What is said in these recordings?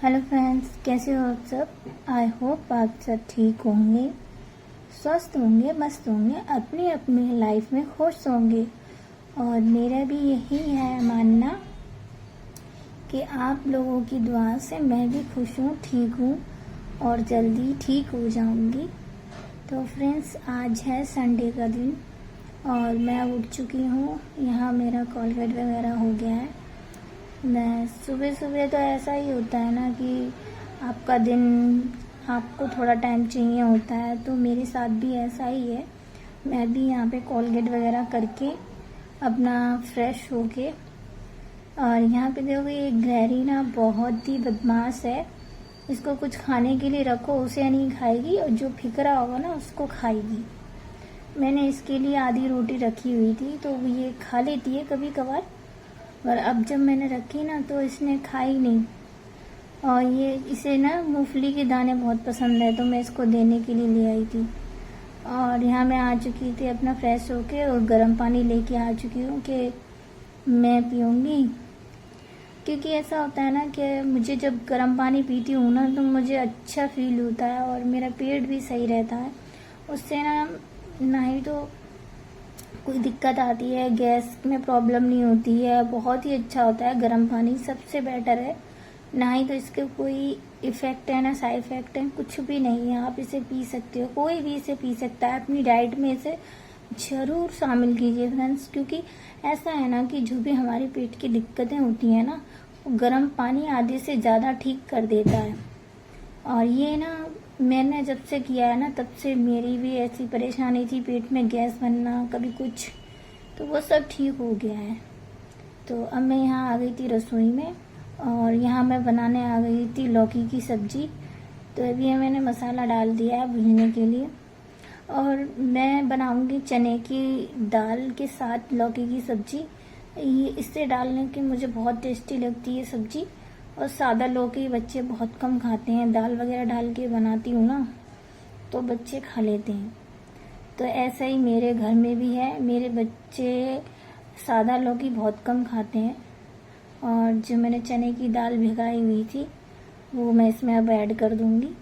Hello friends, कैसे हो आप सब। आई होप आप सब ठीक होंगे, स्वस्थ होंगे, मस्त होंगे, अपनी अपनी लाइफ में खुश होंगे। और मेरा भी यही है मानना कि आप लोगों की दुआ से मैं भी खुश हूँ, ठीक हूँ और जल्दी ठीक हो जाऊँगी। तो फ्रेंड्स, आज है संडे का दिन और मैं उठ चुकी हूँ। यहाँ मेरा कॉलगेट वगैरह हो गया है। मैं सुबह सुबह तो ऐसा ही होता है ना कि आपका दिन, आपको थोड़ा टाइम चाहिए होता है, तो मेरे साथ भी ऐसा ही है। मैं भी यहाँ पे कॉलगेट वगैरह करके अपना फ्रेश होके, और यहाँ पे देखो ये गहरी ना बहुत ही बदमाश है। इसको कुछ खाने के लिए रखो, उसे नहीं खाएगी, और जो फिकरा होगा ना उसको खाएगी। मैंने इसके लिए आधी रोटी रखी हुई थी तो ये खा लेती है कभी कभार, और अब जब मैंने रखी ना तो इसने खाई नहीं। और ये इसे ना मूंगफली के दाने बहुत पसंद है, तो मैं इसको देने के लिए ले आई थी। और यहाँ मैं आ चुकी थी अपना फ्रेश होके, और गर्म पानी लेके आ चुकी हूँ कि मैं पीऊँगी। क्योंकि ऐसा होता है ना कि मुझे जब गर्म पानी पीती हूँ ना तो मुझे अच्छा फील होता है और मेरा पेट भी सही रहता है। उससे ना ही तो कोई दिक्कत आती है, गैस में प्रॉब्लम नहीं होती है। बहुत ही अच्छा होता है गर्म पानी, सबसे बेटर है। ना ही तो इसके कोई इफ़ेक्ट है ना साइड इफ़ेक्ट है, कुछ भी नहीं है। आप इसे पी सकते हो, कोई भी इसे पी सकता है। अपनी डाइट में इसे ज़रूर शामिल कीजिए फ्रेंड्स, क्योंकि ऐसा है ना कि जो भी हमारे पेट की दिक्कतें होती हैं ना, वो गर्म पानी आधे से ज़्यादा ठीक कर देता है। और ये ना मैंने जब से किया है ना तब से मेरी भी ऐसी परेशानी थी, पेट में गैस बनना, कभी कुछ, तो वो सब ठीक हो गया है। तो अब मैं यहाँ आ गई थी रसोई में, और यहाँ मैं बनाने आ गई थी लौकी की सब्जी। तो अभी मैंने मसाला डाल दिया है भूनने के लिए, और मैं बनाऊंगी चने की दाल के साथ लौकी की सब्जी। ये इससे डालने की मुझे बहुत टेस्टी लगती है सब्जी। और सादा लौकी बच्चे बहुत कम खाते हैं, दाल वगैरह डाल के बनाती हूँ ना तो बच्चे खा लेते हैं। तो ऐसा ही मेरे घर में भी है, मेरे बच्चे सादा लौकी बहुत कम खाते हैं। और जो मैंने चने की दाल भिगाई हुई थी वो मैं इसमें अब ऐड कर दूँगी,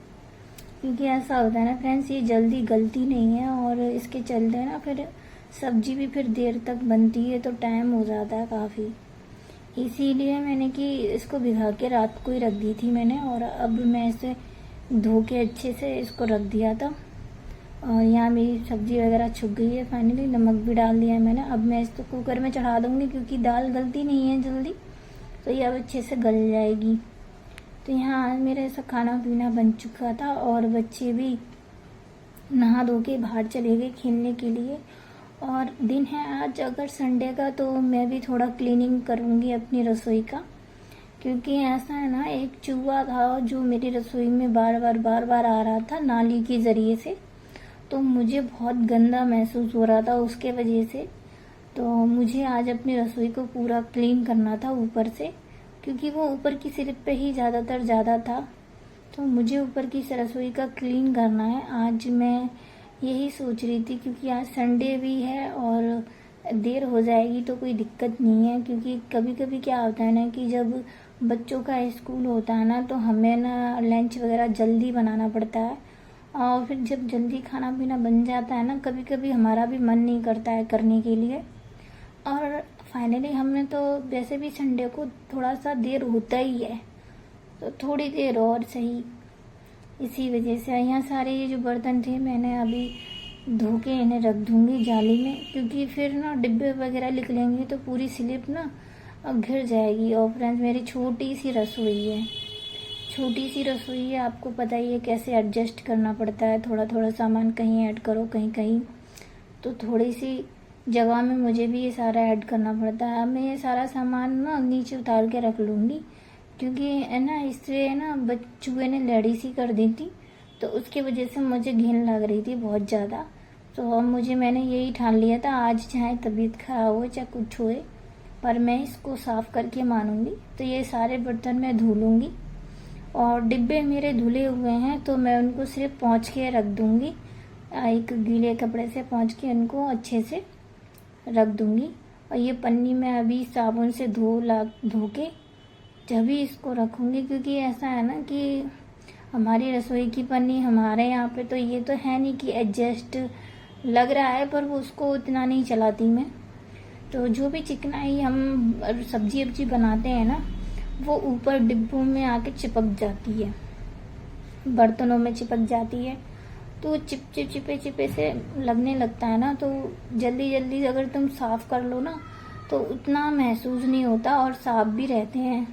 क्योंकि ऐसा होता है ना फ्रेंड्स, ये जल्दी गलती नहीं है, और इसके चलते ना फिर सब्जी भी फिर देर तक बनती है तो टाइम हो जाता है काफ़ी। इसीलिए मैंने कि इसको भिगा के रात को ही रख दी थी मैंने, और अब मैं इसे धो के अच्छे से इसको रख दिया था। और यहाँ मेरी सब्जी वगैरह छुक गई है फाइनली, नमक भी डाल दिया है मैंने। अब मैं इसको कुकर में चढ़ा दूँगी, क्योंकि दाल गलती नहीं है जल्दी, तो ये अब अच्छे से गल जाएगी। तो यहाँ आज मेरा ऐसा खाना पीना बन चुका था, और बच्चे भी नहा धो के बाहर चले गए खेलने के लिए। और दिन है आज अगर संडे का, तो मैं भी थोड़ा क्लीनिंग करूँगी अपनी रसोई का, क्योंकि ऐसा है ना, एक चूहा था जो मेरी रसोई में बार बार आ रहा था नाली के ज़रिए से। तो मुझे बहुत गंदा महसूस हो रहा था उसके वजह से। तो मुझे आज अपनी रसोई को पूरा क्लीन करना था ऊपर से, क्योंकि वो ऊपर की सिर्फ पे ही ज़्यादातर ज़्यादा था। तो मुझे ऊपर की रसोई का क्लीन करना है। आज मैं यही सोच रही थी, क्योंकि आज संडे भी है और देर हो जाएगी तो कोई दिक्कत नहीं है। क्योंकि कभी कभी क्या होता है ना कि जब बच्चों का स्कूल होता है ना तो हमें ना लंच वगैरह जल्दी बनाना पड़ता है, और फिर जब जल्दी खाना पीना बन जाता है ना, कभी कभी हमारा भी मन नहीं करता है करने के लिए। और फाइनली हमने तो वैसे भी संडे को थोड़ा सा देर होता ही है, तो थोड़ी देर और सही। इसी वजह से यहाँ सारे ये जो बर्तन थे मैंने अभी धो के इन्हें रख दूँगी जाली में, क्योंकि फिर ना डिब्बे वगैरह निकलेंगे तो पूरी स्लिप ना घिर जाएगी। और फ्रेंड्स, मेरी छोटी सी रसोई है, छोटी सी रसोई है, आपको पता ही है कैसे एडजस्ट करना पड़ता है। थोड़ा थोड़ा सामान कहीं ऐड करो, कहीं कहीं, तो थोड़ी सी जगह में मुझे भी ये सारा ऐड करना पड़ता है। अब मैं ये सारा सामान ना नीचे उतार के रख लूँगी, क्योंकि है ना इससे है ना चूहे ने लड़ी सी कर दी थी, तो उसकी वजह से मुझे घिन लग रही थी बहुत ज़्यादा। तो अब मैंने यही ठान लिया था, आज चाहे तबीयत खराब हो चाहे कुछ होए, पर मैं इसको साफ़ करके मानूंगी। तो ये सारे बर्तन मैं धो लूँगी, और डिब्बे मेरे धुले हुए हैं तो मैं उनको सिर्फ पोंछ के रख दूँगी। एक गीले कपड़े से पोंछ के उनको अच्छे से रख दूँगी। और ये पन्नी में अभी साबुन से धो के जब भी इसको रखूँगी, क्योंकि ऐसा है ना कि हमारी रसोई की पन्नी हमारे यहाँ पे तो ये तो है नहीं कि एडजस्ट लग रहा है, पर वो उसको उतना नहीं चलाती मैं। तो जो भी चिकनाई हम सब्जी वब्जी बनाते हैं ना, वो ऊपर डिब्बों में आके चिपक जाती है, बर्तनों में चिपक जाती है। तो चिपे से लगने लगता है ना, तो जल्दी जल्दी अगर तुम साफ़ कर लो ना तो उतना महसूस नहीं होता और साफ़ भी रहते हैं।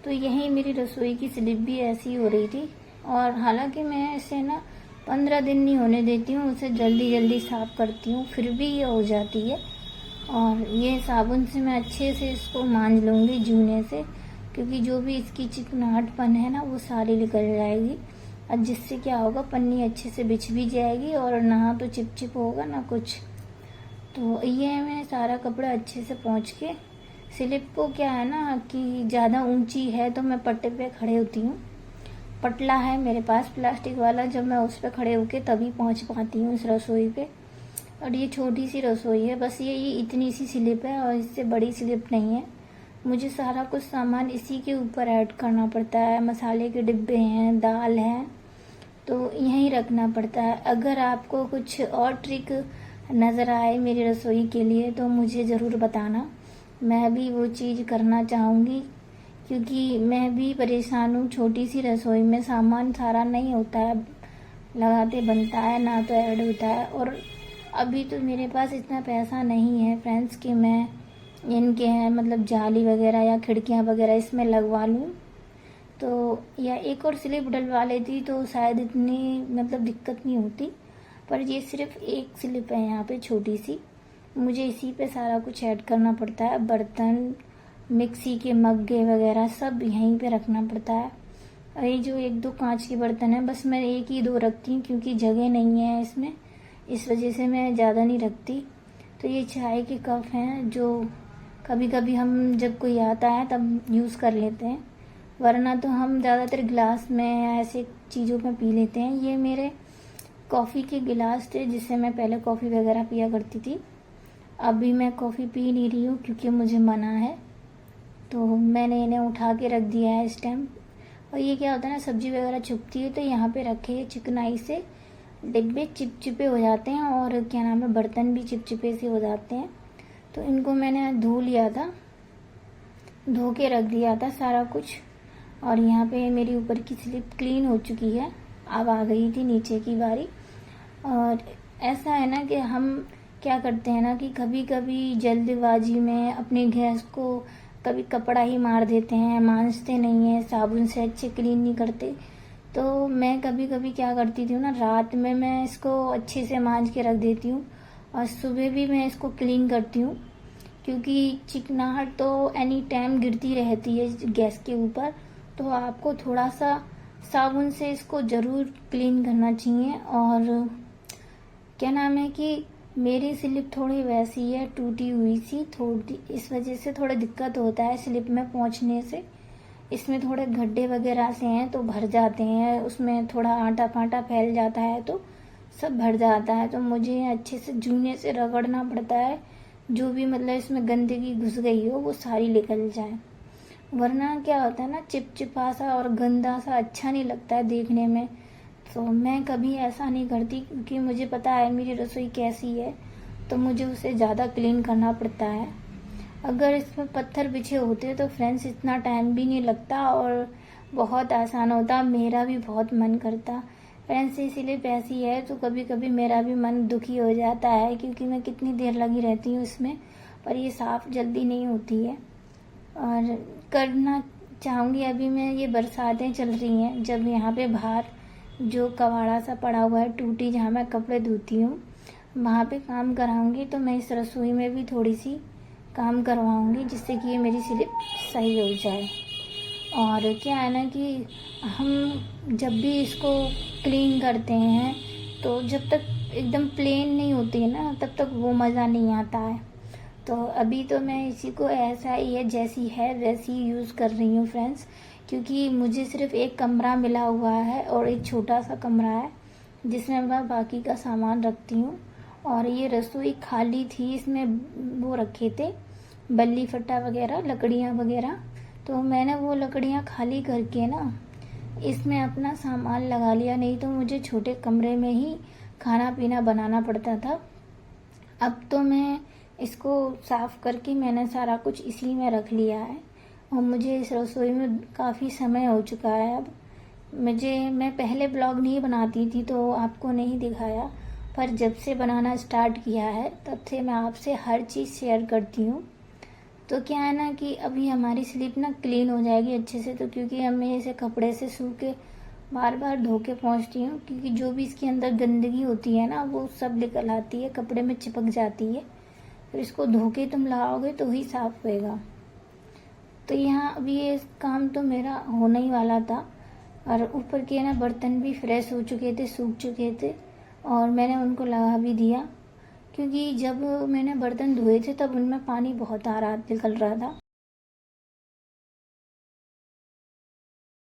तो यही मेरी रसोई की स्लिप भी ऐसी हो रही थी, और हालांकि मैं इसे ना 15 दिन नहीं होने देती हूँ, उसे जल्दी जल्दी साफ़ करती हूँ, फिर भी ये हो जाती है। और ये साबुन से मैं अच्छे से इसको मांज लूँगी जूने से, क्योंकि जो भी इसकी चिकनाहटपन है ना वो सारी निकल जाएगी। और जिससे क्या होगा, पन्नी अच्छे से बिछ भी जाएगी और ना तो चिप होगा ना कुछ। तो ये मैं सारा कपड़ा अच्छे से पोंछ के, स्लिप को क्या है ना कि ज़्यादा ऊंची है तो मैं पट्टे पे खड़े होती हूँ, पटला है मेरे पास प्लास्टिक वाला, जब मैं उस पर खड़े होके तभी पहुँच पाती हूँ इस रसोई पे। और ये छोटी सी रसोई है, बस ये इतनी सी स्लिप है और इससे बड़ी स्लिप नहीं है। मुझे सारा कुछ सामान इसी के ऊपर ऐड करना पड़ता है, मसाले के डिब्बे हैं, दाल है, तो यहीं रखना पड़ता है। अगर आपको कुछ और ट्रिक नज़र आए मेरी रसोई के लिए तो मुझे ज़रूर बताना, मैं भी वो चीज़ करना चाहूँगी, क्योंकि मैं भी परेशान हूँ। छोटी सी रसोई में सामान सारा नहीं होता है, लगाते बनता है ना तो ऐड होता है। और अभी तो मेरे पास इतना पैसा नहीं है फ्रेंड्स कि मैं इनके हैं मतलब जाली वगैरह या खिड़कियाँ वगैरह इसमें लगवा लूँ, तो या एक और स्लिप डलवा लेती तो शायद इतनी मतलब दिक्कत नहीं होती। पर ये सिर्फ एक स्लिप है यहाँ पे छोटी सी, मुझे इसी पे सारा कुछ ऐड करना पड़ता है। बर्तन, मिक्सी के मग्गे वगैरह सब यहीं पे रखना पड़ता है। और ये जो एक दो कांच के बर्तन है, बस मैं एक ही दो रखती हूँ क्योंकि जगह नहीं है इसमें, इस वजह से मैं ज़्यादा नहीं रखती। तो ये चाय के कप हैं जो कभी कभी हम जब कोई आता है तब यूज़ कर लेते हैं, वरना तो हम ज़्यादातर गिलास में या ऐसे चीज़ों में पी लेते हैं। ये मेरे कॉफ़ी के गिलास थे जिससे मैं पहले कॉफ़ी वगैरह पिया करती थी। अभी मैं कॉफ़ी पी नहीं रही हूँ क्योंकि मुझे मना है, तो मैंने इन्हें उठा के रख दिया है इस टाइम। और ये क्या होता है ना, सब्जी वगैरह छुपती है तो यहाँ पे रखे चिकनाई से डिब्बे चिपचिपे हो जाते हैं, और क्या नाम है, बर्तन भी चिपचिपे से हो जाते हैं। तो इनको मैंने धो लिया था, धो के रख दिया था सारा कुछ। और यहाँ पे मेरी ऊपर की स्लिप क्लीन हो चुकी है, अब आ गई थी नीचे की बारी। और ऐसा है ना कि हम क्या करते हैं ना कि कभी कभी जल्दबाजी में अपने गैस को कभी कपड़ा ही मार देते हैं, मांजते नहीं हैं, साबुन से अच्छे क्लीन नहीं करते। तो मैं कभी कभी क्या करती थी ना, रात में मैं इसको अच्छे से मांज के रख देती हूँ और सुबह भी मैं इसको क्लीन करती हूँ, क्योंकि चिकनाहट तो एनी टाइम गिरती रहती है गैस के ऊपर। तो आपको थोड़ा सा साबुन से इसको ज़रूर क्लीन करना चाहिए। और क्या नाम है कि मेरी स्लिप थोड़ी वैसी है, टूटी हुई सी थोड़ी, इस वजह से थोड़ा दिक्कत होता है स्लिप में पहुंचने से। इसमें थोड़े गड्ढे वगैरह से हैं तो भर जाते हैं, उसमें थोड़ा आटा फाटा फैल जाता है तो सब भर जाता है। तो मुझे अच्छे से जूने से रगड़ना पड़ता है, जो भी मतलब इसमें गंदगी घुस गई हो वो सारी निकल जाए, वरना क्या होता है ना, चिपचिपा सा और गंदा सा अच्छा नहीं लगता है देखने में। तो मैं कभी ऐसा नहीं करती क्योंकि मुझे पता है मेरी रसोई कैसी है, तो मुझे उसे ज़्यादा क्लीन करना पड़ता है। अगर इसमें पत्थर बिछे होते तो फ्रेंड्स इतना टाइम भी नहीं लगता और बहुत आसान होता, मेरा भी बहुत मन करता फ्रेंड्स। इसीलिए ऐसी है तो कभी कभी मेरा भी मन दुखी हो जाता है, क्योंकि मैं कितनी देर लगी रहती हूँ इसमें, पर ये साफ़ जल्दी नहीं होती है। और करना चाहूँगी, अभी मैं ये बरसातें चल रही हैं, जब यहाँ पे बाहर जो कबाड़ा सा पड़ा हुआ है टूटी, जहाँ मैं कपड़े धोती हूँ, वहाँ पे काम कराऊँगी, तो मैं इस रसोई में भी थोड़ी सी काम करवाऊँगी जिससे कि ये मेरी स्लिप सही हो जाए। और क्या है ना कि हम जब भी इसको क्लीन करते हैं तो जब तक एकदम प्लेन नहीं होती है ना, तब तक वो मज़ा नहीं आता है। तो अभी तो मैं इसी को ऐसा ही है जैसी है वैसी यूज़ कर रही हूँ फ्रेंड्स, क्योंकि मुझे सिर्फ एक कमरा मिला हुआ है और एक छोटा सा कमरा है जिसमें मैं बाकी का सामान रखती हूँ। और ये रसोई खाली थी, इसमें वो रखे थे बल्ली फट्टा वगैरह, लकड़ियाँ वगैरह, तो मैंने वो लकड़ियाँ खाली करके ना इसमें अपना सामान लगा लिया, नहीं तो मुझे छोटे कमरे में ही खाना पीना बनाना पड़ता था। अब तो मैं इसको साफ़ करके मैंने सारा कुछ इसी में रख लिया है और मुझे इस रसोई में काफ़ी समय हो चुका है। अब मैं पहले ब्लॉग नहीं बनाती थी तो आपको नहीं दिखाया, पर जब से बनाना स्टार्ट किया है तब से मैं आपसे हर चीज़ शेयर करती हूँ। तो क्या है ना कि अभी हमारी स्लीप ना क्लीन हो जाएगी अच्छे से, तो क्योंकि अब मैं इसे कपड़े से सूख के बार बार धो के पहुँचती हूँ, क्योंकि जो भी इसके अंदर गंदगी होती है ना वो सब निकल आती है, कपड़े में चिपक जाती है। फिर इसको धो के तुम लगाओगे तो ही साफ़ होएगा। तो यहाँ अभी ये काम तो मेरा होने ही वाला था, और ऊपर के ना बर्तन भी फ्रेश हो चुके थे, सूख चुके थे, और मैंने उनको लगा भी दिया, क्योंकि जब मैंने बर्तन धोए थे तब उनमें पानी बहुत निकल रहा था।